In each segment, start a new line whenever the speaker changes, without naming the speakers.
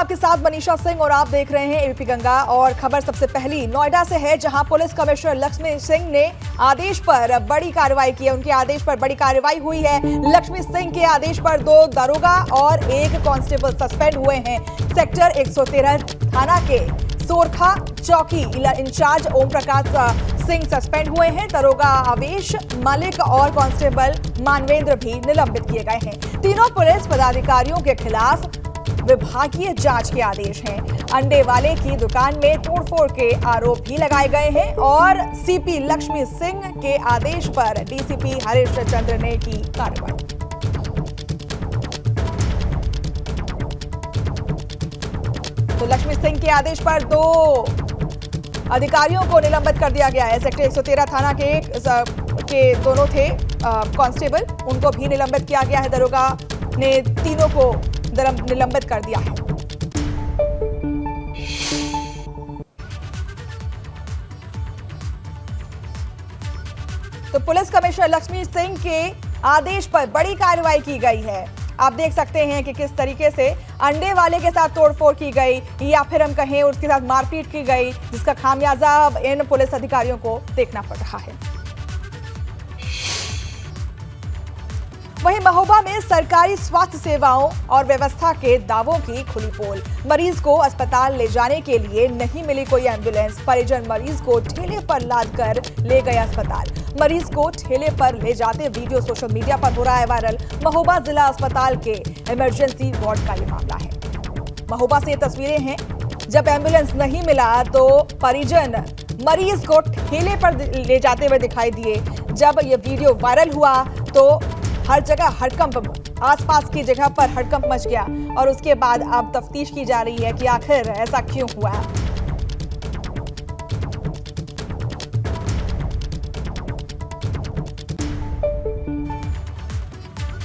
आपके साथ मनीषा सिंह और आप देख रहे हैं एबीपी गंगा। और खबर सबसे पहली नोएडा से है, जहां पुलिस कमिश्नर लक्ष्मी सिंह ने आदेश पर बड़ी कार्रवाई की है। उनके आदेश पर बड़ी कार्रवाई हुई है। लक्ष्मी सिंह के आदेश पर 2 दरोगा और 1 कांस्टेबल सस्पेंड हुए हैं। सेक्टर 113 थाना के सोरखा चौकी इंचार्ज ओम प्रकाश सिंह सस्पेंड हुए हैं। दरोगा आवेश मलिक और कांस्टेबल मानवेंद्र भी निलंबित किए गए हैं। तीनों पुलिस पदाधिकारियों के खिलाफ विभागीय जांच के आदेश हैं। अंडे वाले की दुकान में तोड़फोड़ के आरोप भी लगाए गए हैं और सीपी लक्ष्मी सिंह के आदेश पर डीसीपी हरीश चंद्र ने की कार्रवाई। तो लक्ष्मी सिंह के आदेश पर 2 अधिकारियों को निलंबित कर दिया गया है। सेक्टर 113 थाना के दोनों थे कांस्टेबल, उनको भी निलंबित किया गया है। दरोगा ने तीनों को निलंबित कर दिया है। तो पुलिस कमिश्नर लक्ष्मी सिंह के आदेश पर बड़ी कार्रवाई की गई है। आप देख सकते हैं कि किस तरीके से अंडे वाले के साथ तोड़फोड़ की गई या फिर हम कहें उसके साथ मारपीट की गई, जिसका खामियाजा अब इन पुलिस अधिकारियों को देखना पड़ रहा है। वहीं महोबा में सरकारी स्वास्थ्य सेवाओं और व्यवस्था के दावों की खुली पोल। मरीज को अस्पताल ले जाने के लिए नहीं मिली कोई एम्बुलेंस। परिजन मरीज को ठेले पर लादकर ले गए अस्पताल। मरीज को ठेले पर ले जाते वीडियो सोशल मीडिया पर हो रहा है वायरल। महोबा जिला अस्पताल के इमरजेंसी वार्ड का ये मामला है। महोबा से ये तस्वीरें हैं, जब एम्बुलेंस नहीं मिला तो परिजन मरीज को ठेले पर ले जाते हुए दिखाई दिए। जब ये वीडियो वायरल हुआ तो हर जगह हड़कंप, आसपास की जगह पर हड़कंप मच गया और उसके बाद अब तफ्तीश की जा रही है कि आखिर ऐसा क्यों हुआ है।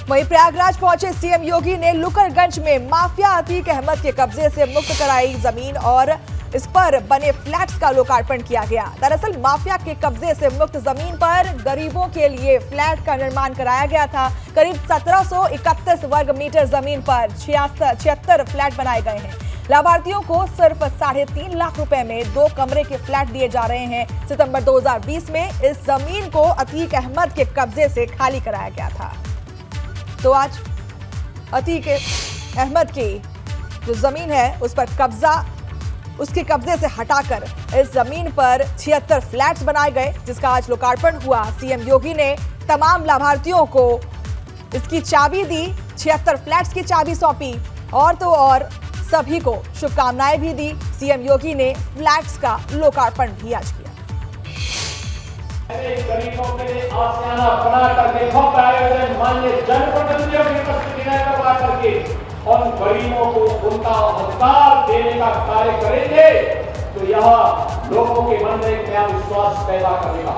वहीं प्रयागराज पहुंचे सीएम योगी ने लुकरगंज में माफिया अतीक अहमद के कब्जे से मुक्त कराई जमीन और इस पर बने फ्लैट्स का लोकार्पण किया गया। दरअसल माफिया के कब्जे से मुक्त जमीन पर गरीबों के लिए फ्लैट का निर्माण कराया गया था। करीब 1731 वर्ग मीटर जमीन पर 76 फ्लैट बनाए गए हैं। लाभार्थियों को सिर्फ 3.5 लाख रुपए में 2 कमरे के फ्लैट दिए जा रहे हैं। सितंबर 2020 में इस जमीन को अतीक अहमद के कब्जे से खाली कराया गया था। तो आज अतीक अहमद की जो जमीन है उस पर कब्जा, उसके कब्जे से हटाकर इस जमीन पर 76 फ्लैट्स बनाए गए, जिसका आज लोकार्पण हुआ। सीएम योगी ने तमाम लाभार्थियों को इसकी चाबी दी, 76 फ्लैट्स की चाबी सौंपी और तो और सभी को शुभकामनाएं भी दी। सीएम योगी ने फ्लैट्स का लोकार्पण भी आज किया।
गरीबों के लिए आसियाना बनाकर देखो का आयोजन माननीय जनप्रतिनिधियों की उपस्थिति में करवा करके और गरीबों को उनका अधिकार देने का कार्य करेंगे तो यह लोगों के मन में एक नया विश्वास पैदा करेगा।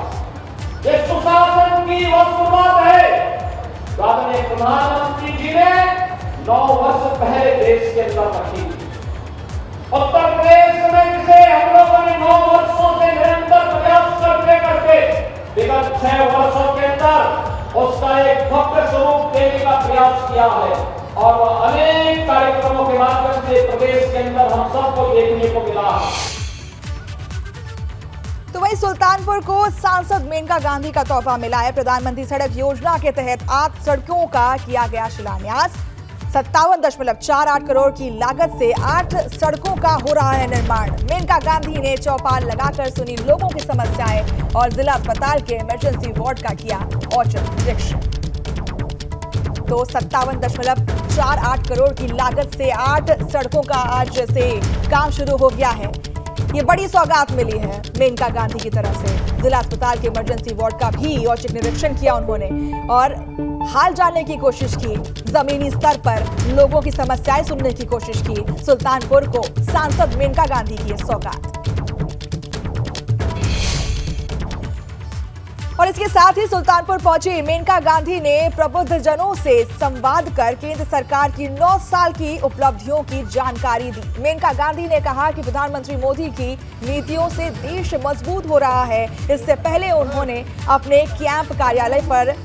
ये सुशासन की वो शुरुआत है जो आदरणीय प्रधानमंत्री जी ने 9 वर्ष पहले देश के अंदर रखी। उत्तर प्रदेश में जिसे हम लोगों ने 9 वर्षों से निरंतर प्रयास करते करते विगत 6 वर्षों के अंदर उसका एक भव्य स्वरूप देने का प्रयास किया है और अनेक कार्यक्रमों के माध्यम से प्रदेश के अंदर हम सबको देखने को मिला है।
तो वहीं सुल्तानपुर को सांसद मेनका गांधी का तोहफा मिला है। प्रधानमंत्री सड़क योजना के तहत 8 सड़कों का किया गया शिलान्यास। 57.48 करोड़ की लागत से 8 सड़कों का हो रहा है निर्माण। मेनका गांधी ने चौपाल लगाकर सुनी लोगों की समस्याएं और जिला अस्पताल के इमरजेंसी वार्ड का किया औचक निरीक्षण। तो 57.48 करोड़ की लागत से 8 सड़कों का आज से काम शुरू हो गया है। ये बड़ी सौगात मिली है मेनका गांधी की तरफ से। जिला अस्पताल के इमरजेंसी वार्ड का भी औचक निरीक्षण किया उन्होंने और हाल जानने की कोशिश की, जमीनी स्तर पर लोगों की समस्याएं सुनने की कोशिश की। सुल्तानपुर को सांसद मेनका गांधी की सौगात। और इसके साथ ही सुल्तानपुर पहुंची मेनका गांधी ने प्रबुद्धजनों से संवाद कर केंद्र सरकार की 9 साल की उपलब्धियों की जानकारी दी। मेनका गांधी ने कहा कि प्रधानमंत्री मोदी की नीतियों से देश मजबूत हो रहा है। इससे पहले उन्होंने अपने कैंप कार्यालय पर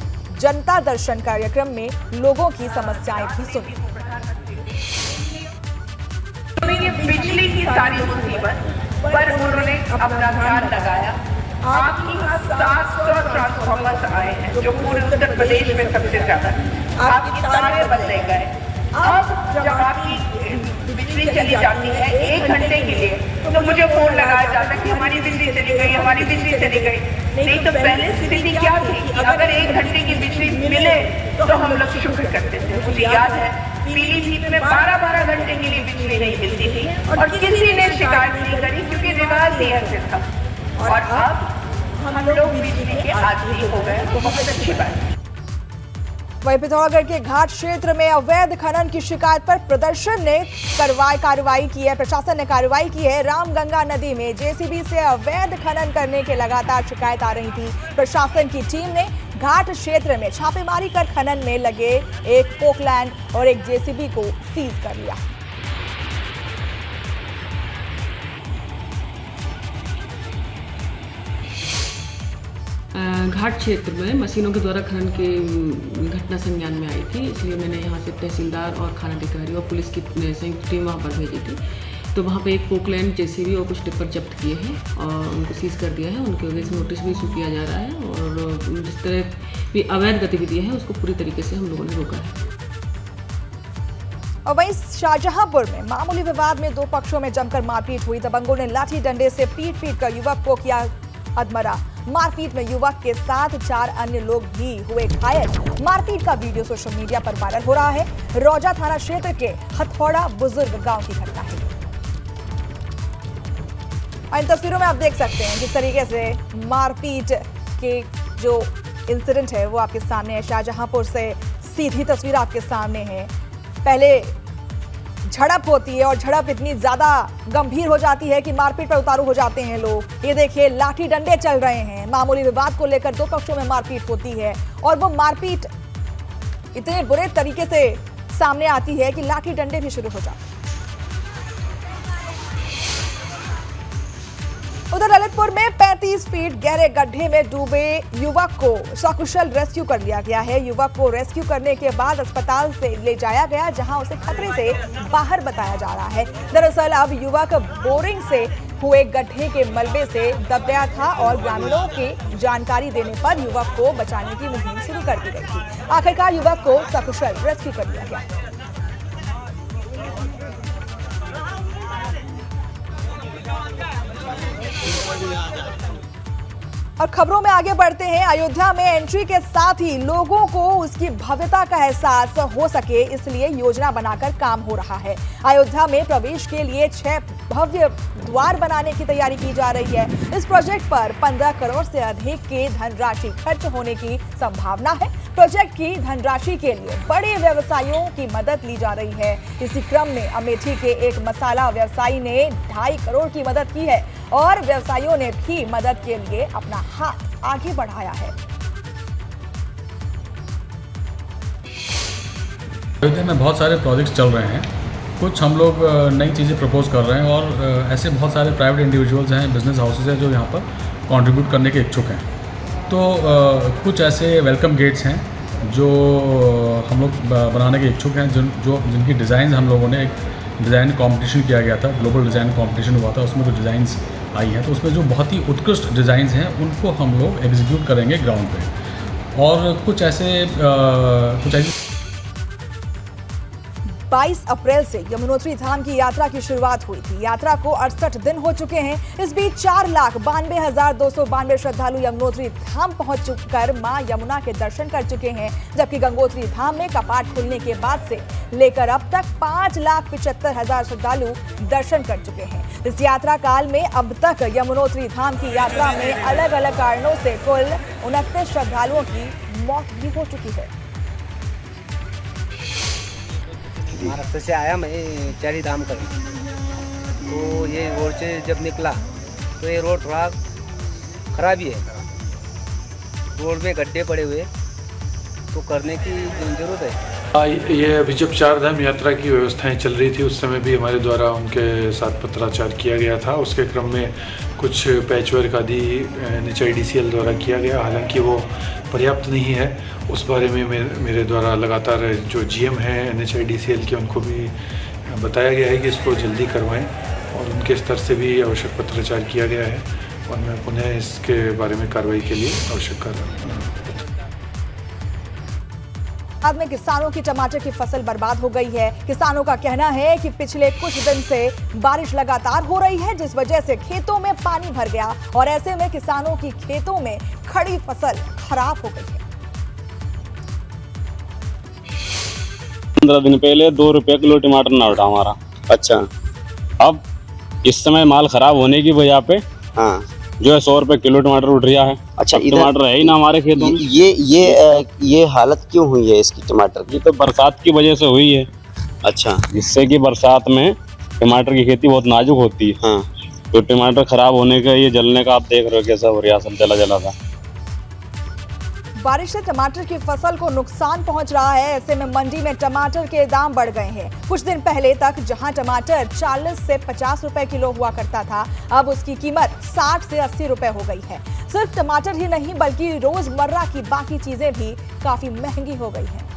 जनता दर्शन कार्यक्रम में लोगों की समस्याएं भी सुनी।
बिजली की सारी मुसीबत पर उन्होंने अपना ध्यान लगाया। आपके यहाँ 700 ट्रांसफॉर्मर्स आए हैं जो पूरे उत्तर प्रदेश में सबसे ज्यादा। आपकी तारे बदले गए। अब जब आपकी बिजली चली जाती है 1 घंटे के लिए तो मुझे फोन लगाया जाता है कि हमारी बिजली चली गई, हमारी बिजली चली गई। नहीं तो पहले स्थिति क्या थी कि अगर 1 घंटे की बिजली मिले तो हम लोग शुक्र करते थे। मुझे याद है पीलीभीत में 12-12 घंटे के लिए बिजली नहीं मिलती थी और किसी ने शिकायत नहीं करी क्योंकि रिवाज नियर से था। और अब हम लोग बिजली के आदी हो गए, तो बहुत अच्छी बात है।
वहीं पिथौरागढ़ के घाट क्षेत्र में अवैध खनन की शिकायत पर प्रदर्शन ने कार्रवाई की है। प्रशासन ने कार्रवाई की है। रामगंगा नदी में जेसीबी से अवैध खनन करने के लगातार शिकायत आ रही थी। प्रशासन की टीम ने घाट क्षेत्र में छापेमारी कर खनन में लगे एक पोकलैंड और एक जेसीबी को सीज कर लिया।
घाट क्षेत्र में मशीनों के द्वारा खनन की घटना संज्ञान में आई थी, इसलिए मैंने यहाँ से तहसीलदार और खाना अधिकारी और पुलिस की संयुक्त टीम वहाँ पर भेजी थी। तो वहाँ पे एक पोकलैंड जेसीबी और कुछ टिप्पर जब्त किए हैं और उनको सीज कर दिया है। उनके वजह से नोटिस भी इशू किया जा रहा है और जिस तरह भी अवैध गतिविधियाँ हैं उसको पूरी तरीके से हम लोगों ने रोका है।
और वहीं शाहजहांपुर में मामूली विवाद में 2 पक्षों में जमकर मारपीट हुई। दबंगों ने लाठी डंडे से पीट कर युवक को किया अधमरा। मारपीट में युवक के साथ 4 अन्य लोग भी हुए घायल। मारपीट का वीडियो सोशल मीडिया पर वायरल हो रहा है। रौजा थाना क्षेत्र के हथौड़ा बुजुर्ग गांव की घटना है। इन तस्वीरों में आप देख सकते हैं जिस तरीके से मारपीट के जो इंसिडेंट है वो आपके सामने है। शाहजहांपुर से सीधी तस्वीर आपके सामने है। पहले झड़प होती है और झड़प इतनी ज्यादा गंभीर हो जाती है कि मारपीट पर उतारू हो जाते हैं लोग। ये देखिए लाठी डंडे चल रहे हैं। मामूली विवाद को लेकर 2 पक्षों में मारपीट होती है और वो मारपीट इतने बुरे तरीके से सामने आती है कि लाठी डंडे भी शुरू हो जाते हैं। उधर ललितपुर में 35 फीट गहरे गड्ढे में डूबे युवक को सकुशल रेस्क्यू कर लिया गया है। युवक को रेस्क्यू करने के बाद अस्पताल से ले जाया गया जहां उसे खतरे से बाहर बताया जा रहा है। दरअसल अब युवक बोरिंग से हुए गड्ढे के मलबे से दब गया था और ग्रामीणों की जानकारी देने पर युवक को बचाने की मुहिम शुरू कर दी गई थी। आखिरकार युवक को सकुशल रेस्क्यू कर लिया गया। और खबरों में आगे बढ़ते हैं। अयोध्या में एंट्री के साथ ही लोगों को उसकी भव्यता का एहसास हो सके इसलिए योजना बनाकर काम हो रहा है। अयोध्या में प्रवेश के लिए 6 भव्य द्वार बनाने की तैयारी की जा रही है। इस प्रोजेक्ट पर 15 करोड़ से अधिक की धनराशि खर्च होने की संभावना है। प्रोजेक्ट की धनराशि के लिए बड़े व्यवसायियों की मदद ली जा रही है। इसी क्रम में अमेठी के एक मसाला व्यवसायी ने 2.5 करोड़ की मदद की है और व्यवसायियों ने भी मदद के लिए अपना हाथ आगे बढ़ाया है।
अयोध्या में बहुत सारे प्रोजेक्ट्स चल रहे हैं। कुछ हम लोग नई चीज़ें प्रपोज कर रहे हैं और ऐसे बहुत सारे प्राइवेट इंडिविजुअल्स हैं, बिजनेस हाउसेज हैं जो यहाँ पर कंट्रीब्यूट करने के इच्छुक हैं। तो कुछ ऐसे वेलकम गेट्स हैं जो हम लोग बनाने के इच्छुक हैं, जिनकी डिज़ाइन हम लोगों ने एक डिज़ाइन कंपटीशन किया गया था, ग्लोबल डिज़ाइन कंपटीशन हुआ था, उसमें कुछ डिज़ाइंस आई हैं। तो उसमें जो बहुत ही उत्कृष्ट डिज़ाइंस हैं उनको हम लोग एग्जीक्यूट करेंगे ग्राउंड पे। और कुछ ऐसे
22 अप्रैल से यमुनोत्री धाम की यात्रा की शुरुआत हुई थी। यात्रा को 68 दिन हो चुके हैं। इस बीच 4,92,292 श्रद्धालु यमुनोत्री धाम पहुंच कर मां यमुना के दर्शन कर चुके हैं, जबकि गंगोत्री धाम में कपाट खुलने के बाद से लेकर अब तक 5,75,000 श्रद्धालु दर्शन कर चुके हैं। इस यात्रा काल में अब तक यमुनोत्री धाम की यात्रा में अलग अलग कारणों से कुल 29 श्रद्धालुओं की मौत भी हो चुकी है।
महाराष्ट्र से आया मैं चारी धाम कर, तो ये रोड से जब निकला तो ये रोड थोड़ा खराब ही है। रोड में गड्ढे पड़े हुए, तो करने की जरूरत है।
ये अभी जब 4 धाम यात्रा की व्यवस्थाएं चल रही थी उस समय भी हमारे द्वारा उनके साथ पत्राचार किया गया था। उसके क्रम में कुछ पैचवर्क आदि NHIDCL द्वारा किया गया, हालांकि वो पर्याप्त नहीं है। उस बारे में मेरे द्वारा लगातार जो GM हैं NHIDCL के, उनको भी बताया गया है कि इसको जल्दी करवाएं और उनके स्तर से भी आवश्यक पत्राचार किया गया है और मैं पुनः इसके बारे में कार्रवाई के लिए आवश्यक कार्रवाई।
बाद में किसानों की टमाटर की फसल बर्बाद हो गई है। किसानों का कहना है कि पिछले कुछ दिन से बारिश लगातार हो रही है, जिस वजह से खेतों में पानी भर गया और ऐसे में किसानों की खेतों में खड़ी फसल खराब हो गई है।
15 दिन पहले 2 रुपये किलो टमाटर ना उठा हमारा।
अच्छा।
अब इस समय माल खराब होने की वजह पे
हाँ।
जो है 100 रुपये किलो टमाटर उठ रहा है।
अच्छा,
अब टमाटर है ही ना हमारे खेतों में।
ये हालत क्यों हुई है इसकी टमाटर की?
ये तो बरसात की वजह से हुई है।
अच्छा।
जिससे कि बरसात में टमाटर की खेती बहुत नाजुक होती है।
हाँ।
तो टमाटर खराब होने का, ये जलने का आप देख रहे हो कैसा हो रहा है, सब जला जला था।
बारिश से टमाटर की फसल को नुकसान पहुंच रहा है। ऐसे में मंडी में टमाटर के दाम बढ़ गए हैं। कुछ दिन पहले तक जहां टमाटर 40 से 50 रुपए किलो हुआ करता था, अब उसकी कीमत 60 से 80 रुपए हो गई है। सिर्फ टमाटर ही नहीं बल्कि रोजमर्रा की बाकी चीजें भी काफी महंगी हो गई हैं।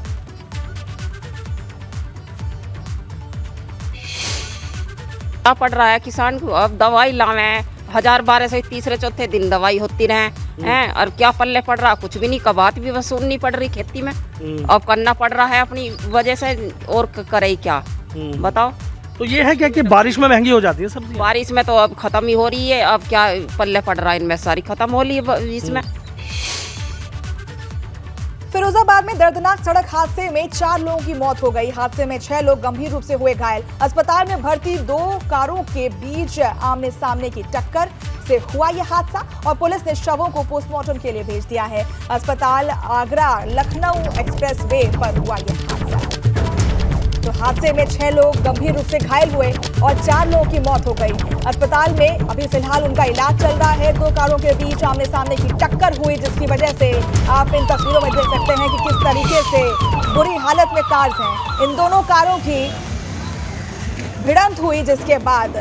पड़ रहा है किसान को, अब दवाई लावे 1000-1200 तीसरे चौथे दिन दवाई होती रहे हैं और क्या पल्ले पड़ रहा, कुछ भी नहीं। कबात भी वसूलनी पड़ रही खेती में, अब करना पड़ रहा है अपनी वजह से, और करे क्या बताओ।
तो ये है क्या कि बारिश में महंगी हो जाती है सब्जी?
बारिश में तो अब खत्म ही हो रही है, अब क्या पल्ले पड़ रहा है, इनमें सारी खत्म हो रही है इसमें।
फिरोजाबाद में दर्दनाक सड़क हादसे में 4 लोगों की मौत हो गई। हादसे में 6 लोग गंभीर रूप से हुए घायल। अस्पताल में भर्ती 2 कारों के बीच आमने सामने की टक्कर से हुआ यह हादसा और पुलिस ने शवों को पोस्टमार्टम के लिए भेज दिया है। अस्पताल आगरा लखनऊ एक्सप्रेसवे पर हुआ यह हादसा। तो हादसे में 6 लोग गंभीर रूप से घायल हुए और 4 लोगों की मौत हो गई। अस्पताल में अभी फिलहाल उनका इलाज चल रहा है। 2 कारों के बीच आमने सामने की टक्कर हुई, जिसकी वजह से आप इन तस्वीरों में देख सकते हैं कि किस तरीके से बुरी हालत में कार्स हैं। इन दोनों कारों की भिड़ंत हुई, जिसके बाद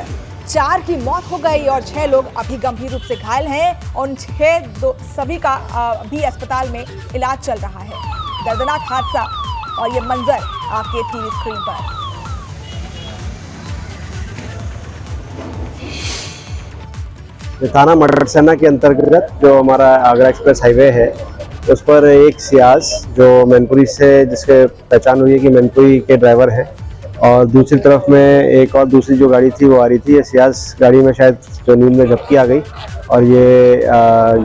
4 की मौत हो गई और 6 लोग अभी गंभीर रूप से घायल हैं और सभी का अभी अस्पताल में इलाज चल रहा है। दर्दनाक हादसा और ये मंजर आपके टीवी स्क्रीन पर।
थाना मडरसेना के अंतर्गत जो हमारा आगरा एक्सप्रेस हाईवे है, उस पर एक सियाज जो मैनपुरी से, जिसके पहचान हुई है कि मैनपुरी के ड्राइवर हैं, और दूसरी तरफ में एक और दूसरी जो गाड़ी थी वो आ रही थी। ये सियाज गाड़ी में शायद जो नींद में झपकी आ गई और ये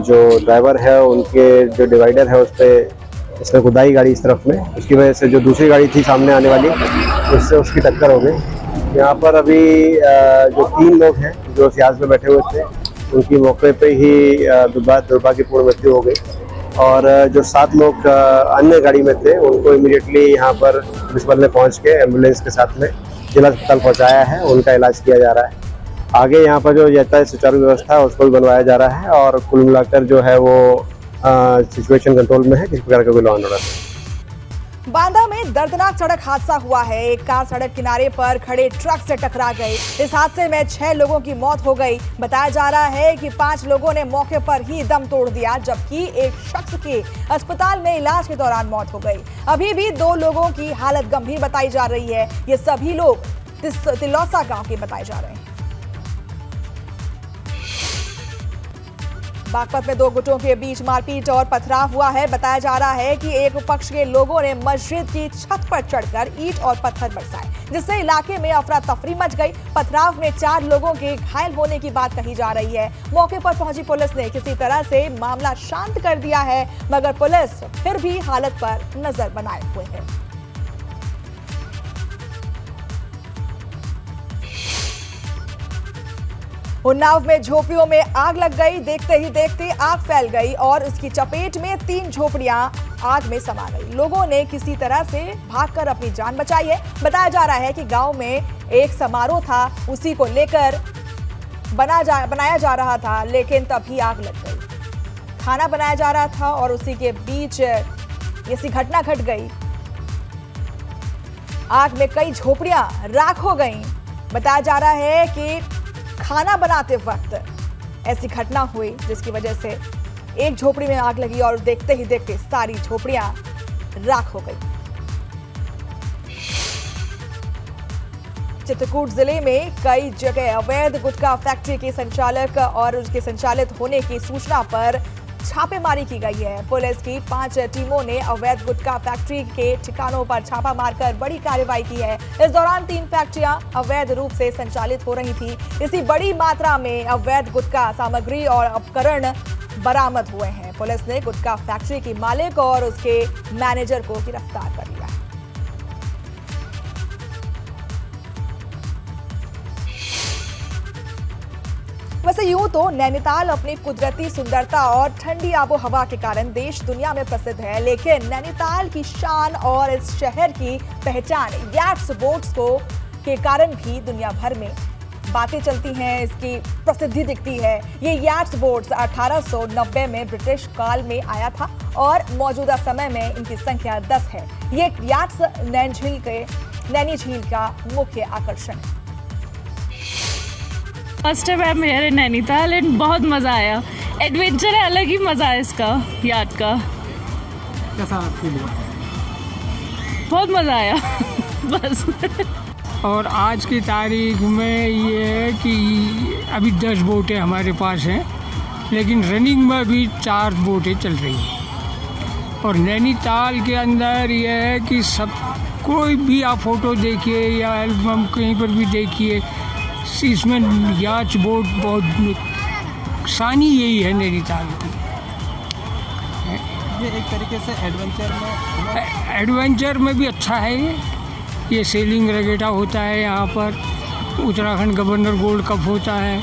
जो ड्राइवर है उनके जो डिवाइडर है उस पर इसने खुदाई गाड़ी इस तरफ में, उसकी वजह से जो दूसरी गाड़ी थी सामने आने वाली, उससे उसकी टक्कर हो गई। यहाँ पर अभी जो 3 लोग हैं जो सियाज में बैठे हुए थे, उनकी मौके पे ही दुर्भाग्यपूर्ण मृत्यु हो गई और जो 7 लोग अन्य गाड़ी में थे उनको इमीडिएटली यहाँ पर पुलिस बल ने पहुँच के एम्बुलेंस के साथ में जिला अस्पताल पहुँचाया है। उनका इलाज किया जा रहा है। आगे यहाँ पर जो यातायात सुचारू व्यवस्था है उसको भी बनवाया जा रहा है और कुल मिलाकर जो है वो सिचुएशन कंट्रोल में है, किसी प्रकार का कोई लॉ एंड ऑर्डर नहीं।
बांदा में दर्दनाक सड़क हादसा हुआ है। एक कार सड़क किनारे पर खड़े ट्रक से टकरा गई। इस हादसे में 6 लोगों की मौत हो गई। बताया जा रहा है कि 5 लोगों ने मौके पर ही दम तोड़ दिया, जबकि एक शख्स की अस्पताल में इलाज के दौरान मौत हो गई। अभी भी 2 लोगों की हालत गंभीर बताई जा रही है। ये सभी लोग तिलौसा गांव के बताए जा रहे हैं। बागपत में 2 गुटों के बीच मारपीट और पथराव हुआ है। बताया जा रहा है कि एक पक्ष के लोगों ने मस्जिद की छत पर चढ़कर ईंट और पत्थर बरसाए, जिससे इलाके में अफरा तफरी मच गई। पथराव में 4 लोगों के घायल होने की बात कही जा रही है। मौके पर पहुंची पुलिस ने किसी तरह से मामला शांत कर दिया है, मगर पुलिस फिर भी हालत पर नजर बनाए हुए है। उन्नाव में झोपड़ियों में आग लग गई। देखते ही देखते आग फैल गई और उसकी चपेट में 3 झोपड़ियां आग में समा गई। लोगों ने किसी तरह से भागकर अपनी जान बचाई है। बताया जा रहा है कि गांव में एक समारोह था, उसी को लेकर बनाया जा रहा था, लेकिन तभी आग लग गई। खाना बनाया जा रहा था और उसी के बीच ऐसी घटना घट गई। आग में कई झोपड़ियां राख हो गईं। बताया जा रहा है कि खाना बनाते वक्त ऐसी घटना हुई, जिसकी वजह से एक झोपड़ी में आग लगी और देखते ही देखते सारी झोपड़ियां राख हो गई। चित्रकूट जिले में कई जगह अवैध गुटखा फैक्ट्री के संचालक और उसके संचालित होने की सूचना पर छापेमारी की गई है। पुलिस की 5 टीमों ने अवैध गुटखा फैक्ट्री के ठिकानों पर छापा मारकर बड़ी कार्रवाई की है। इस दौरान 3 फैक्ट्रियां अवैध रूप से संचालित हो रही थी। इसी बड़ी मात्रा में अवैध गुटखा सामग्री और उपकरण बरामद हुए हैं। पुलिस ने गुटखा फैक्ट्री की मालिक और उसके मैनेजर को गिरफ्तार कर लिया है। वैसे यूं तो नैनीताल अपनी कुदरती सुंदरता और ठंडी आबोहवा के कारण देश दुनिया में प्रसिद्ध है, लेकिन नैनीताल की शान और इस शहर की पहचान याट्स बोट्स को के कारण भी दुनिया भर में बातें चलती हैं, इसकी प्रसिद्धि दिखती है। ये याट्स बोट्स 1890 में ब्रिटिश काल में आया था और मौजूदा समय में इनकी संख्या 10 है। ये याट्स नैनी झील का मुख्य आकर्षण है।
फर्स्ट टाइम है मेरे नैनीताल एंड बहुत मज़ा आया। एडवेंचर है, अलग ही मज़ा है इसका, याद का।
कैसा फील हुआ?
बहुत मज़ा आया बस।
और आज की तारीख में ये है कि अभी 10 बोटें हमारे पास हैं, लेकिन रनिंग में भी 4 बोटें चल रही हैं। और नैनीताल के अंदर ये है कि सब कोई भी आप फ़ोटो देखिए या एल्बम कहीं पर भी देखिए, इसमें याच बोट बहुत शानी यही है नैनीताल की।
ये एक तरीके से
एडवेंचर में भी अच्छा है। ये सेलिंग रेगेटा होता है यहाँ पर, उत्तराखंड गवर्नर गोल्ड कप होता है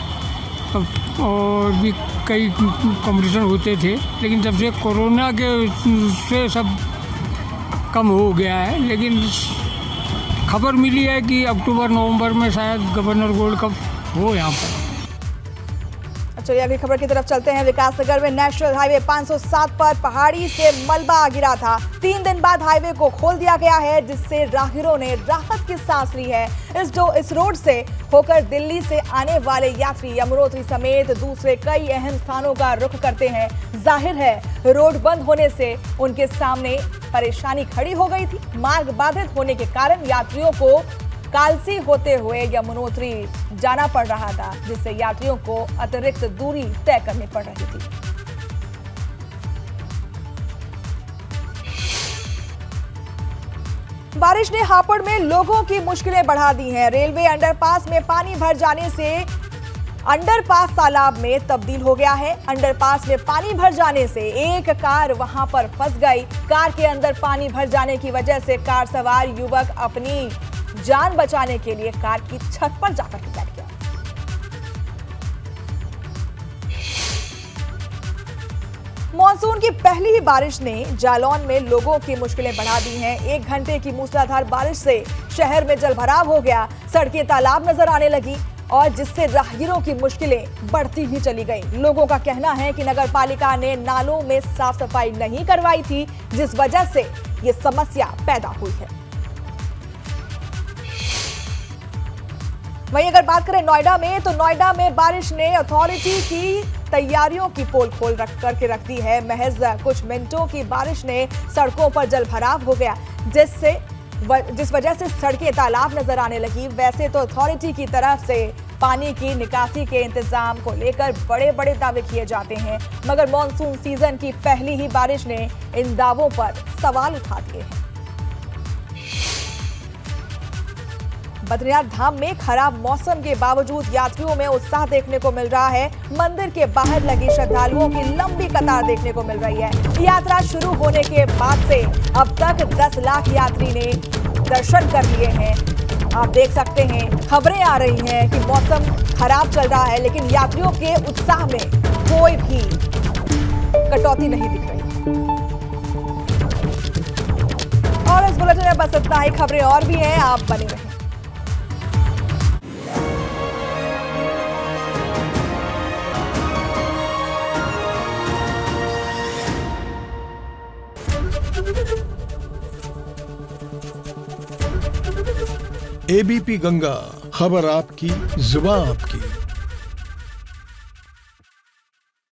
और भी कई कंपटीशन होते थे, लेकिन जब से कोरोना के से सब कम हो गया है। लेकिन खबर मिली है कि अक्टूबर-नवंबर में शायद गवर्नर गोल्ड कप हो यहाँ पर।
चलिए अगली खबर की तरफ चलते हैं। विकासनगर में नेशनल हाईवे 507 पर पहाड़ी से मलबा गिरा था। 3 दिन बाद हाईवे को खोल दिया गया है, जिससे राहगीरों ने राहत की सांस ली है। इस रोड से होकर दिल्ली से आने वाले यात्री यमुनोत्री समेत दूसरे कई अहम स्थानों का रुख करते हैं। जाहिर है रोड बंद होने से उनके सामने परेशानी खड़ी हो गई थी। मार्ग बाधित होने के कारण यात्रियों को कालसी होते हुए यमुनोत्री जाना पड़ रहा था, जिससे यात्रियों को अतिरिक्त दूरी तय करनी पड़ रही थी। बारिश ने हापुड़ में लोगों की मुश्किलें बढ़ा दी हैं। रेलवे अंडरपास में पानी भर जाने से अंडरपास तालाब में तब्दील हो गया है। अंडरपास में पानी भर जाने से एक कार वहां पर फंस गई। कार के अंदर पानी भर जाने की वजह से कार सवार युवक अपनी जान बचाने के लिए कार की छत पर जाकर के बैठ गया। मॉनसून की पहली ही बारिश ने जालौन में लोगों की मुश्किलें बढ़ा दी हैं। 1 घंटे की मूसलाधार बारिश से शहर में जलभराव हो गया, सड़कें तालाब नजर आने लगी और जिससे राहगीरों की मुश्किलें बढ़ती ही चली गई। लोगों का कहना है कि नगर पालिका ने नालों में साफ सफाई नहीं करवाई थी, जिस वजह से ये समस्या पैदा हुई है। वहीं अगर बात करें नोएडा में, तो नोएडा में बारिश ने अथॉरिटी की तैयारियों की पोल खोल रख दी है। महज कुछ मिनटों की बारिश ने सड़कों पर जलभराव हो गया, जिस वजह से सड़कें तालाब नजर आने लगी। वैसे तो अथॉरिटी की तरफ से पानी की निकासी के इंतजाम को लेकर बड़े बड़े दावे किए जाते हैं, मगर मॉनसून सीजन की पहली ही बारिश ने इन दावों पर सवाल उठा दिए हैं। बद्रीनाथ धाम में खराब मौसम के बावजूद यात्रियों में उत्साह देखने को मिल रहा है। मंदिर के बाहर लगी श्रद्धालुओं की लंबी कतार देखने को मिल रही है। यात्रा शुरू होने के बाद से अब तक 10 लाख यात्री ने दर्शन कर लिए हैं। आप देख सकते हैं, खबरें आ रही हैं कि मौसम खराब चल रहा है, लेकिन यात्रियों के उत्साह में कोई भी कटौती नहीं दिख रही। और इस बुलेटिन में बस इतना ही। खबरें और भी हैं, आप बने रहें।
एबीपी गंगा, खबर आपकी, जुबान आपकी।